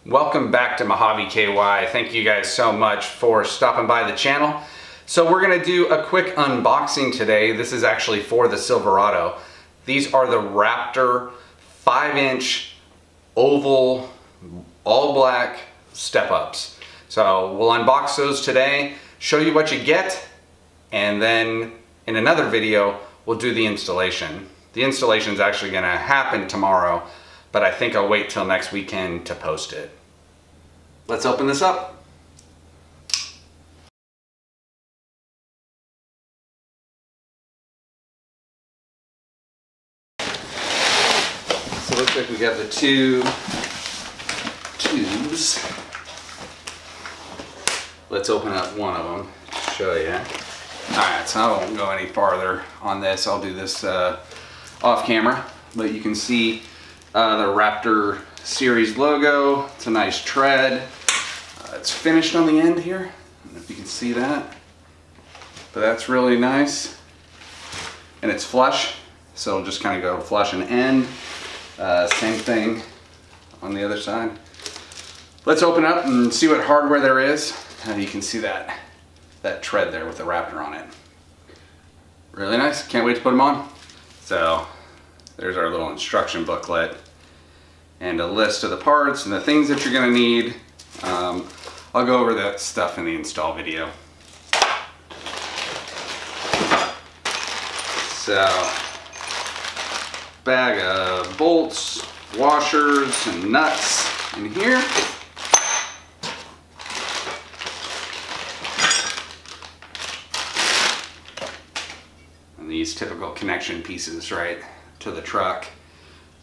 Welcome back to Mojave KY. Thank you guys so much for stopping by the channel. So we're gonna do a quick unboxing today. This is actually for the Silverado. These are the Raptor 5-inch oval all black step-ups. So we'll unbox those today, show you what you get, and then in another video we'll do the installation. The installation is actually gonna happen tomorrow, but I think I'll wait till next weekend to post it. Let's open this up. So it looks like we got the two tubes. Let's open up one of them to show you. Alright, so I won't go any farther on this. I'll do this off camera, but you can see the Raptor series logo. It's a nice tread. It's finished on the end here. I don't know if you can see that, but that's really nice. And it's flush, so it'll just kind of go flush and end. Same thing on the other side. Let's open up and see what hardware there is. You can see that tread there with the Raptor on it. Really nice. Can't wait to put them on. So there's our little instruction booklet and a list of the parts and the things that you're going to need. I'll go over that stuff in the install video. So, bag of bolts, washers, and nuts in here. And these typical connection pieces right to the truck,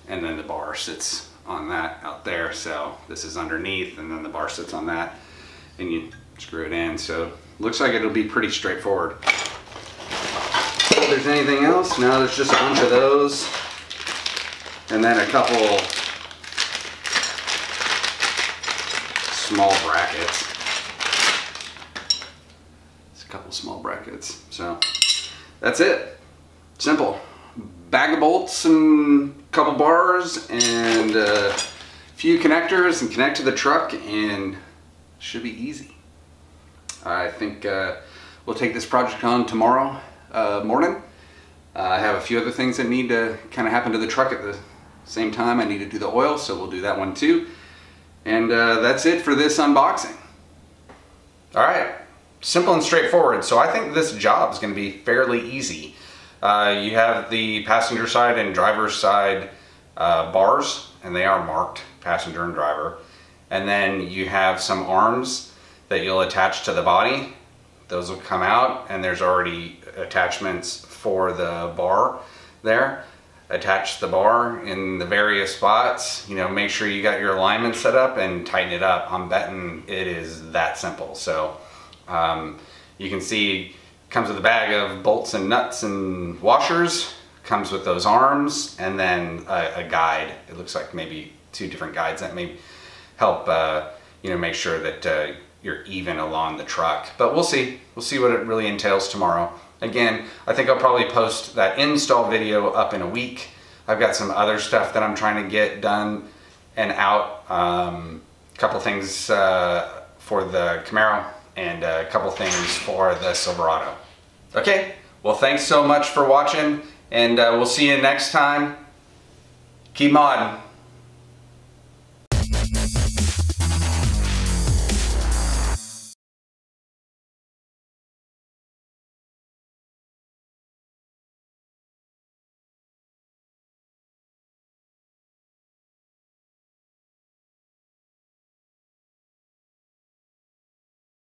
and then the bar sits on that out there. So this is underneath, and then the bar sits on that, and you screw it in. So looks like it'll be pretty straightforward. If there's anything else, no, there's just a bunch of those, and then a couple small brackets. It's a couple small brackets. So that's it. Simple. Bag of bolts and a couple bars and a few connectors and connect to the truck, and should be easy. I think we'll take this project on tomorrow morning. I have a few other things that need to kind of happen to the truck at the same time. I need to do the oil, so we'll do that one too. And that's it for this unboxing. Alright, simple and straightforward. So I think this job is going to be fairly easy. You have the passenger side and driver's side bars, and they are marked passenger and driver. And then you have some arms that you'll attach to the body. Those will come out, and there's already attachments for the bar there. Attach the bar in the various spots. You know, make sure you got your alignment set up and tighten it up. I'm betting it is that simple. So you can see, comes with a bag of bolts and nuts and washers, comes with those arms, and then a guide. It looks like maybe 2 different guides that may help you know, make sure that you're even along the truck. But we'll see what it really entails tomorrow. Again, I think I'll probably post that install video up in a week. I've got some other stuff that I'm trying to get done and out. Couple things for the Camaro, and a couple things for the Silverado. Okay, well, thanks so much for watching, and we'll see you next time. Keep modding.